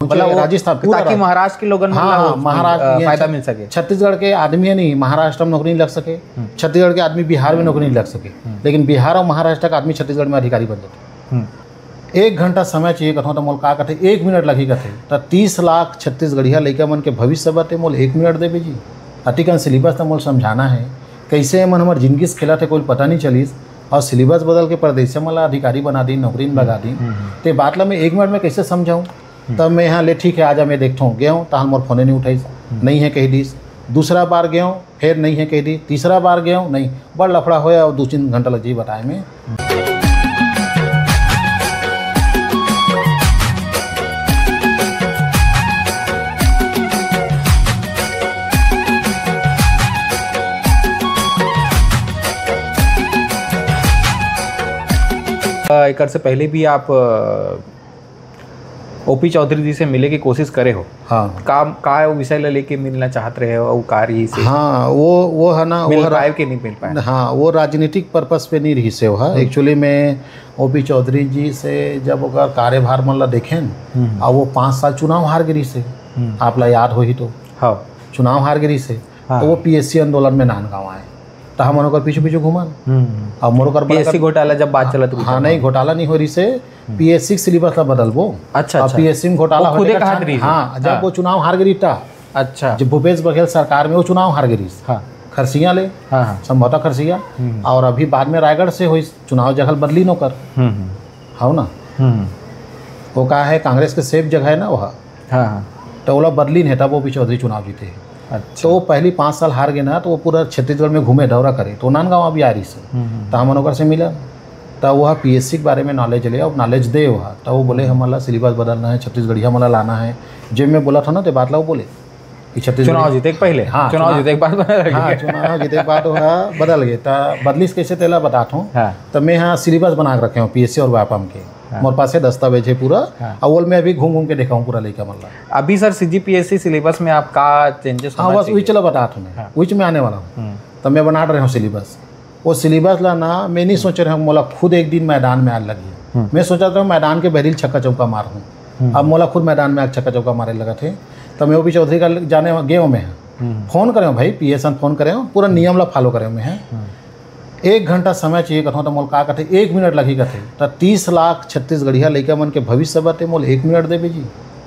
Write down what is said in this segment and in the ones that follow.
राजस्थान पूरा, ताकि महाराष्ट्र के लोगों हाँ महाराष्ट्र फायदा मिल सके। छत्तीसगढ़ के आदमी है नहीं महाराष्ट्र में नौकरी नहीं लग सके, छत्तीसगढ़ के आदमी बिहार में नौकरी नहीं लग सके, लेकिन बिहार और महाराष्ट्र का आदमी छत्तीसगढ़ में अधिकारी बन जाते। 1 घंटा समय चाहिए कथों तो मोल का कथे 1 मिनट लगी कथे तो 30 लाख छत्तीसगढ़िया लड़का मन के भविष्य बाते मोल 1 मिनट देवे जी। अतिकन सिलेबस तो मोल समझाना है कैसे मन हमारे जिंदगी से खेला थे कोई पता नहीं चलीस और सिलेबस बदल के प्रदेश में अधिकारी बना दी, नौकरी में लगा दी। तो बात ला मैं 1 मिनट में कैसे समझाऊँ। तब मैं यहाँ ले ठीक है आजा मैं देखता हूँ गया हूँ ताल मोर फोने नहीं उठाई, नहीं है कही दीस। दूसरा बार गया हूँ फिर नहीं है कही दी, तीसरा बार गया हूँ नहीं, बड़ लफड़ा होया और 2-3 घंटा लग जाए बताए में। एक से पहले भी आप ओपी चौधरी जी से मिले की कोशिश करे हो। हाँ का विषय ले लेके मिलना चाहते रहे हो कार्य से। हाँ वो है ना, मिल पाए कि नहीं मिल पाए। हाँ वो राजनीतिक पर्पस पे नहीं रही से हो। एक्चुअली में ओपी चौधरी जी से जब ओकर कार्यभार मन ला देखें और वो 5 साल चुनाव हार गिरी से, आप ला याद हो ही तो। हाँ चुनाव हार गिरी से तो वो PSC आंदोलन में नांदगांव आए तो हम उनका पीछे पीछे घूमन और मोर PSC घोटाला जब बात चलत। हाँ नहीं घोटाला नहीं हो रही से PSC सिलेबस ला बदलबो। अच्छा PSC में घोटाला हो गया। हाँ जब वो चुनाव हार गई था। अच्छा जब भूपेश बघेल सरकार में वो चुनाव हार गई। हाँ खरसिया ले संभवतः खरसिया और अभी बाद में रायगढ़ से हुई चुनाव जगह बदली नो कर हाँ ना। वो कहा है कांग्रेस के सेफ जगह है ना वह। तो वो बदली नहीं था वो भी चौधरी चुनाव जीते। अच्छा तो वो पहली 5 साल हार गए ना तो वो पूरा छत्तीसगढ़ में घूमे दौरा करे तो नांदगांव अभी आ रही से तो हम मनोकर से मिला तो वह PSC के बारे में नॉलेज ले और नॉलेज दे वह तो वो बोले हमारा सिलेबस बदलना है, छत्तीसगढ़िया मला लाना है। जब मैं बोला था ना तो बात ला वो बोले कि छत्तीसगढ़ चुनाव जीते पहले। हाँ चुनाव जीते के बाद चुनाव जीते के बाद वह बदल गए तो बदली कैसे तेला बताता हूँ। तो मैं यहाँ सिलेबस बना के रखे हूँ PSC और व्यापम के मोर पास है दस्तावेज है पूरा। अव्वल में अभी घूम घूम के देखा हूँ पूरा लेकर मतलब। अभी सर CGPSC सिलेबस में आपका चेंजेस। हाँ बस वही चला बताता हूँ मैं वही में आने वाला हूँ। तो मैं बना रहा हूँ सिलेबस। वो सिलेबस ला ना मैं नहीं सोच रहा हूँ मोला खुद एक दिन मैदान में आग लगी। मैं सोचा था मैदान के बहरील छक्का चौका मार हूँ। अब मोला खुद मैदान में आग छक्का चौका मारे लगा थे तो मैं ओपी चौधरी का जाने गए हूँ मैं फ़ोन करे भाई PSN फ़ोन करे पूरा नियम ला फॉलो करे मैं है। 1 घंटा समय चाहिए कथों तो मोल का कथे 1 मिनट लगी कथे तो 30 लाख छत्तीसगढ़िया लड़का मन के भविष्य बाते मोल 1 मिनट देवे जी।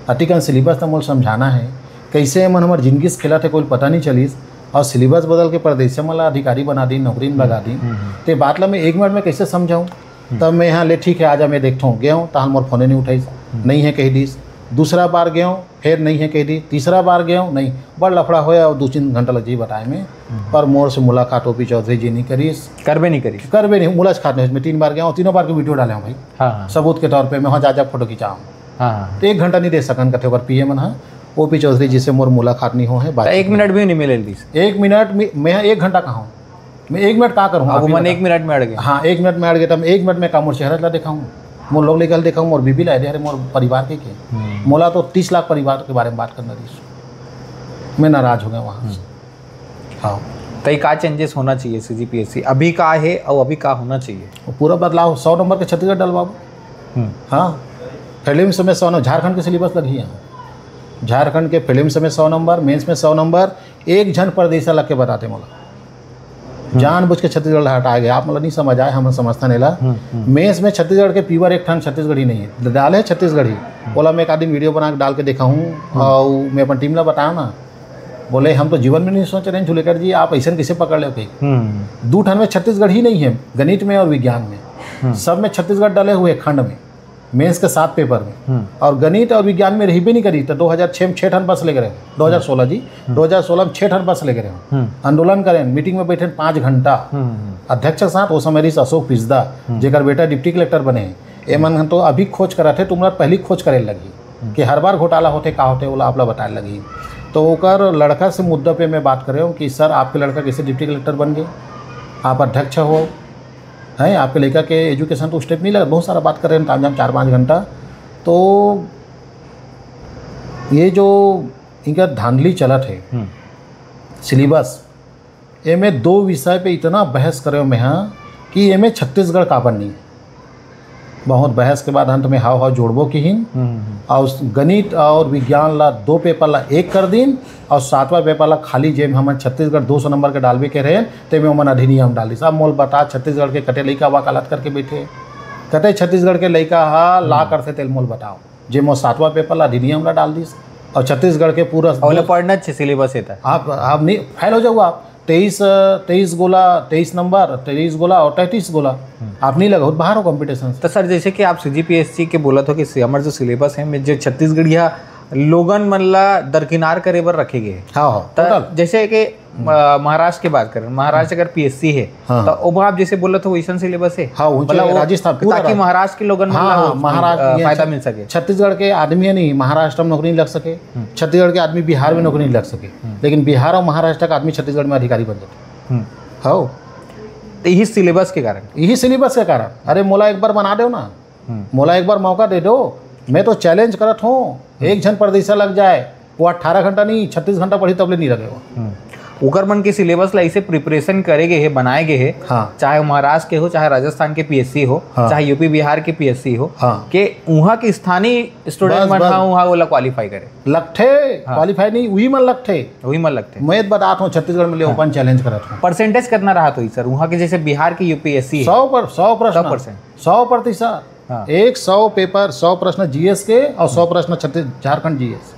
अतिकन सिलेबस तो मोल समझाना है कैसे मन हमारे जिंदगी से खेला थे कोई पता नहीं चलीस और सिलेबस बदल के प्रदेश में अधिकारी बना दी, नौकरी में लगा दी। तो बात ला मैं 1 मिनट में कैसे समझाऊँ। तब मैं यहाँ ले ठीक है आजा मैं देखता हूँ गया हूँ ताल मोर फोने नहीं उठाई, नहीं है कही दीस। दूसरा बार गया हूँ फिर नहीं है कही दी, तीसरा बार गया हूँ नहीं, बड़ लफड़ा होया और 2-3 घंटा लग जाए बताए में। पर मोर से मुलाकात ओपी चौधरी जी नहीं करी, करबे नहीं मुलाकात नहीं। मैं 3 बार गया हूँ, 3 बार की वीडियो डाले हूँ भाई। हाँ सबूत के तौर पर मैं वहाँ जा फोटो खिंचाऊँ। तो 1 घंटा नहीं दे सकन कथे अगर PM है ओपी चौधरी जी से मोर मुलाकात नहीं हो है। 1 मिनट भी नहीं मिले 1 मिनट में मैं 1 घंटा कहाँ हूँ, मैं 1 मिनट कहाँ करूँ। अब मैंने 1 मिनट में अड़ गए। हाँ 1 मिनट में अड़ गए तब 1 मिनट में का मोर चेहरा ला दिखाऊँ, मोर लोग लेकर दिखाऊँ, मोर बीबी ला दे अरे मोर परिवार के मोला तो 30 लाख परिवार के बारे में बात करना रही। मैं नाराज हो गया वहाँ से। हाँ तो का चेंजेस होना चाहिए CGPSC अभी का है और अभी का होना चाहिए। पूरा बदलाव 100 नंबर के छत्तीसगढ़ डलवाओ। हाँ फिल्म में 100 नंबर झारखंड के सिलेबस लगी है। झारखंड के फिल्म में 100 नंबर, मेंस में 100 नंबर, एक जन प्रदेश लग के बताते मोला जानबूझ के छत्तीसगढ़ हटा गया। आप मतलब नहीं समझ आए, हम समझता नहीं ला। मेंस में छत्तीसगढ़ के पीवर एक ठन छत्तीसगढ़ी नहीं है, डाले है छत्तीसगढ़ी। बोला मैं एक आदमी वीडियो बना के डाल के देखा हूँ और मैं अपन टीम ला बताया ना, बोले हम तो जीवन में नहीं सोच रहे हैं झुलेकर जी आप ऐसा कैसे पकड़ ले। 2 ठन में छत्तीसगढ़ ही नहीं है, गणित में और विज्ञान में सब में छत्तीसगढ़ डाले हुए खंड में, मेंस के 7 पेपर में। और गणित और विज्ञान में रही भी नहीं करी तो 2006 में 6 ठन बस ले गए। 2016 जी 2016 में 6 ठन बस ले गए। आंदोलन करें, मीटिंग में बैठे 5 घंटा अध्यक्ष के साथ। वो समय अशोक पिस्दा जेकर बेटा डिप्टी कलेक्टर बने एमन तो अभी खोज करा थे, तुम्हारा पहली खोज करे लगी कि हर बार घोटाला होते का होते बोला आप बताए लगी। तो ओकर लड़का से मुद्दा पे मैं बात कर रहा हूँ कि सर आपके लड़का कैसे डिप्टी कलेक्टर बन गए, आप अध्यक्ष हो हैं, आपके लड़का के एजुकेशन तो स्टेप नहीं लगा। बहुत सारा बात कर रहे हैं तामझाम 4-5 घंटा। तो ये जो इनका धांधली चलत है सिलेबस, ये में 2 विषय पे इतना बहस करे मैं हाँ कि ये में छत्तीसगढ़ का बननी है। बहुत बहस के बाद अंत में हाव हाव जोड़बो की हिन और गणित और विज्ञान ला 2 पेपर ला 1 कर दिन और 7वां पेपर ला खाली जेम हम छत्तीसगढ़ 200 नंबर के डालबे के रहे ते में मन अधिनियम डाली सब मोल बता छत्तीसगढ़ के कटे लइका वकालत करके बैठे कटे छत्तीसगढ़ के लइका हा ला करते तेल मोल बताओ जे मो 7वां पेपर ला अधिनियम ला डाल दिस और छत्तीसगढ़ के पूरा पढ़ना सिलेबस है आप नहीं फेल हो जाओ आप 23 गोला 23 नंबर 23 गोला और 33 गोला आप नहीं लगा बाहर हो कंपटीशन से। तो सर जैसे कि आप CGPSC के बोला था कि हमारे जो सिलेबस है में जो छत्तीसगढ़िया लोगन मन ला दरकिनार करे बर रखे गए। हाँ तो जैसे कि महाराष्ट्र की बात करें, महाराष्ट्र अगर PSC है तो वो आप जैसे बोला था वैसा सिलेबस है। हाँ मतलब राजस्थान ताकि महाराष्ट्र के लोगन महाराष्ट्र फायदा मिल सके। छत्तीसगढ़ के आदमी नहीं महाराष्ट्र में नौकरी नहीं लग सके, छत्तीसगढ़ के आदमी बिहार में नौकरी नहीं लग सके, लेकिन बिहार और महाराष्ट्र का आदमी छत्तीसगढ़ में अधिकारी बन जाते। हाँ तो यही सिलेबस के कारण अरे मोला एक बार बना दो ना, मोला एक बार मौका दे दो, मैं तो चैलेंज करत हूँ। एक जन परदेसा लग जाए वो 18 घंटा नहीं 36 घंटा पढ़ी तब ले नहीं लगेगा। ओकर मन के सिलेबस ला ऐसे प्रिपरेशन करेगे है बनाए गए है। हाँ। चाहे महाराष्ट्र के हो चाहे राजस्थान के PSC हो। हाँ। चाहे यूपी बिहार के PSC हो। हाँ। के वहाँ के स्थानीय स्टूडेंट मन वहाँ वाला क्वालिफाई करे लगते क्वालिफाई नहीं वही मन लगते मैं बता हूँ छत्तीसगढ़ में ले ओपन चैलेंज करत हूँ। परसेंटेज कितना रहा तो सर वहाँ के जैसे बिहार की UPSC 100%। 100 पेपर 100 प्रश्न GS के और 100 प्रश्न झारखंड GS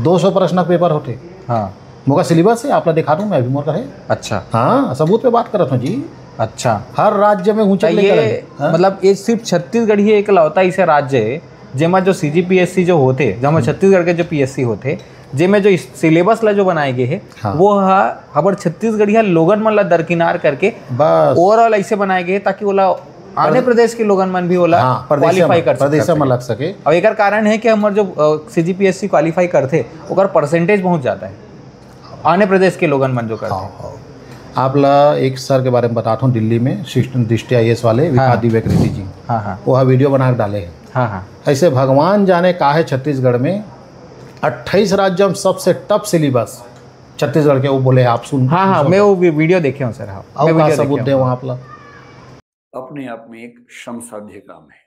200 प्रश्न पेपर होते। हाँ मोका सिलेबस है आप दिखा दूँ मैं अभी मोर है। अच्छा हाँ सबूत पे बात करत हूँ जी। अच्छा हर राज्य में ऊंचा ये मतलब ये सिर्फ छत्तीसगढ़ ही एक लौता ऐसा राज्य है जेमा जो CGPSC जो होते जमा छत्तीसगढ़ के जो PSC होते जेमे जो सिलेबस ला जो बनाए गए है। हाँ। वो हमारे छत्तीसगढ़िया लोगन मन ला दरकिनार करके बस ओवरऑल ऐसे बनाए गए ताकि वो आंध्र प्रदेश के लोगन मन भी होला क्वालिफाई कर प्रदेश में लग सके। और एक कारण है कि हमारे जो CGPSC क्वालिफाई करते ओकर परसेंटेज पहुंच जाता है आंध्र प्रदेश के लोगन मन जो करते। आप ला एक सर के बारे में बताता हूँ दिल्ली में दृष्टि IAS वाले विकास दिव्य कृति जी। वो वीडियो बना डाले हैं। ऐसे भगवान जाने का है छत्तीसगढ़ में 28 राज्यों में सबसे टफ सिलेबस छत्तीसगढ़ के वो बोले आप सुन। हाँ मैं वो वीडियो देखे हूँ सर। हाँ सबूत दे वहाँ आप अपने आप में एक श्रम साध्य काम है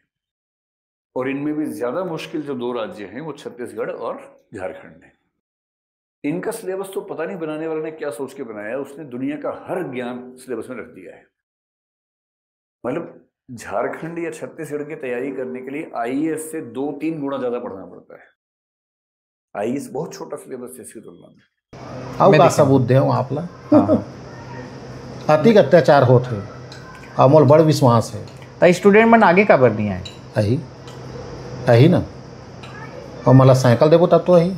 और इनमें भी ज्यादा मुश्किल जो 2 राज्य हैं वो छत्तीसगढ़ और झारखंड है। इनका सिलेबस तो पता नहीं बनाने वाले ने क्या सोच के बनाया, उसने दुनिया का हर ज्ञान सिलेबस में रख दिया है। मतलब झारखंड या छत्तीसगढ़ की तैयारी करने के लिए IAS से 2-3 गुना ज्यादा पढ़ना पड़ता है। IAS बहुत छोटा सिलेबस है इसकी तुलना में। अब सबूत दे आप ला अति अत्याचार होते अमोल बड़ विश्वास है तो स्टूडेंट मन आगे का बढ़ नहीं है यही ना और मला साइकिल देबो तब तो यही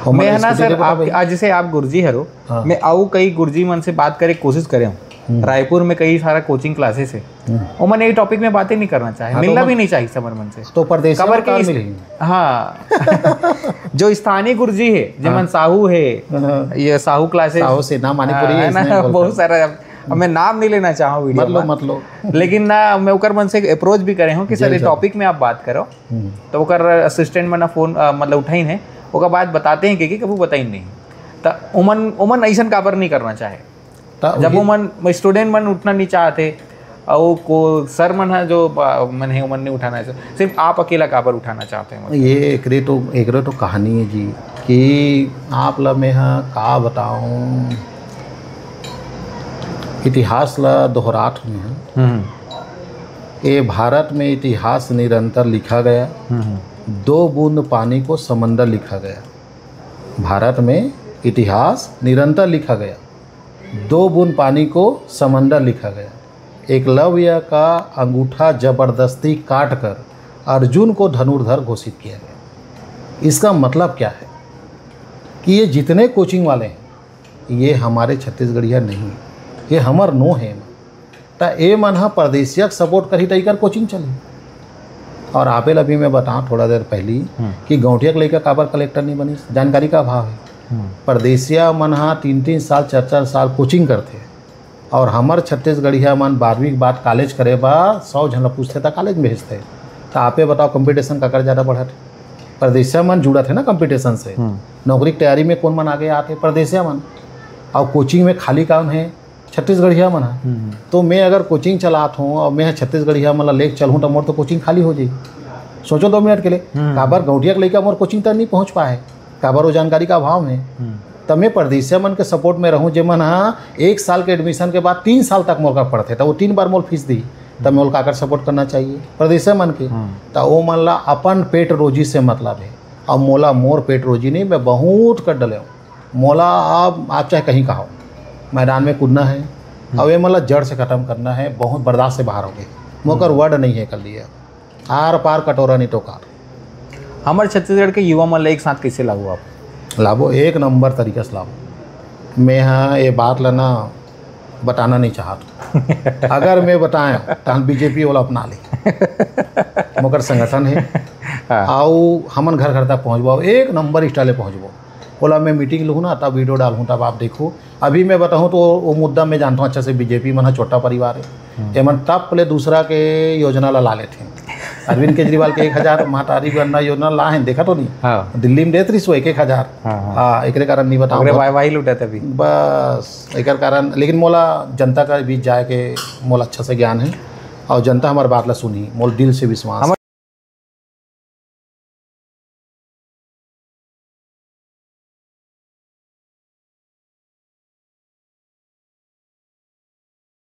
मैं है ना सर आप आज जैसे आप गुरुजी हरो। हाँ। मैं आऊ कई गुरुजी मन से बात करे कोशिश करे हूँ। रायपुर में कई सारा कोचिंग क्लासेस है और मैंने ये टॉपिक में बातें नहीं करना चाहे। हाँ, मिलना भी नहीं चाहिए समर मन से तो परदेश खबर के। हाँ जो स्थानीय गुरुजी है जमन साहू है ये साहू क्लासेस साहू से ना मानीपुरी बहुत सारा अब मैं नाम नहीं लेना चाहूँ वीडियो मत लो लेकिन ना मैं ओकर मन से अप्रोच भी करे हूँ कि सर ये टॉपिक में आप बात करो तो ओकर असिस्टेंट मन फोन मतलब उठाई है ओकर बात बताते हैं कि कभी बताई नहीं तो उमन ऐसा काबर नहीं करना चाहे जब उमन स्टूडेंट मन उठना नहीं चाहते और को सर मन है जो मन है उमन नहीं उठाना चाहिए सिर्फ आप अकेला काबर उठाना चाहते हैं। ये एक तो कहानी है जी कि आप ला मैं का बताऊँ इतिहास ला दोहरात हुए हैं। ये भारत में इतिहास निरंतर लिखा गया। 2 बूंद पानी को समंदर लिखा गया। भारत में इतिहास निरंतर लिखा गया। 2 बूंद पानी को समंदर लिखा गया। एकलव्य का अंगूठा जबरदस्ती काटकर अर्जुन को धनुर्धर घोषित किया गया। इसका मतलब क्या है कि ये जितने कोचिंग वाले हैं ये हमारे छत्तीसगढ़िया नहीं है, ये हमर नो है ता ए मन हा परदेशियक सपोर्ट करी तई कर कोचिंग चली। और आपे अभी मैं बताऊँ थोड़ा देर पहली कि गौठिया के लड़का काबर कलेक्टर नहीं बनी, जानकारी का अभाव है। परदेशिया मन हा 3-3 साल 4-4 साल कोचिंग करते और हमार छत्तीसगढ़िया मन 12वीं के बाद कॉलेज करे बा 100 झन पूछते था कॉलेज में भेजते। तो आपे बताओ कंपटीशन का कर ज़्यादा बढ़ा थे परदेशिया मन जुड़ा थे ना कंपटीशन से। नौकरी की तैयारी में कौन मन आगे आते परदेशिया मन और कोचिंग में खाली काम है छत्तीसगढ़िया मन है। तो मैं अगर कोचिंग चलात हूँ और मैं छत्तीसगढ़िया मतलब लेके चलूँ तो मोर तो कोचिंग खाली हो जाई। सोचो 2 मिनट के लिए काबर गौटिया के लड़का मोर कोचिंग तक नहीं पहुँच पाए, काबर वो जानकारी का अभाव है। तब मैं परदेसिया मन के सपोर्ट में रहूँ जे मन हाँ 1 साल के एडमिशन के बाद 3 साल तक मोर का पढ़ते तो वो 3 बार मोल फीस दी, तब मोल काकर सपोर्ट करना चाहिए परदेसिया मन के। तो वो मन ला अपन पेट रोजी से मतलब है। अब मोला मोर पेट रोजी नहीं, मैं बहुत कर डले हूँ। मोला अब आप चाहे कहीं कहो मैदान में कूदना है, अब ये मतलब जड़ से ख़त्म करना है, बहुत बर्दाश्त से बाहर हो गए। मोकर वर्ड नहीं है कर लिए, आर पार कटोरा नहीं टोकार। हमारे छत्तीसगढ़ के युवा मन एक साथ कैसे लागू आप? लाभो 1 नंबर तरीके से लाभो। मैं हाँ ये बात लेना बताना नहीं चाहता। अगर मैं बताएं तो बीजेपी वाला अपना ले मगर संगठन है आओ हमन घर घर तक पहुँचबाओ, 1 नंबर स्टाइले पहुँचबो। बोला मैं मीटिंग लूँ ना तब वीडियो डालूँ तब आप देखो। अभी मैं बताऊँ तो वो मुद्दा मैं जानता हूँ अच्छा से, बीजेपी मन छोटा परिवार है, ये मन टप पहले दूसरा के योजना ला लेते हैं। अरविंद केजरीवाल के 1000 महातारी गन्ना योजना ला है, देखा तो नहीं? हाँ। दिल्ली में देत रही सो 1-1000। हाँ एक कारण नहीं बताऊँ, वाई लुटा तभी बस एक कारण। लेकिन मोला जनता का बीच जाए के मोला अच्छा से ज्ञान है और जनता हमारे बात ला सुनी, मोल दिल से विश्वास।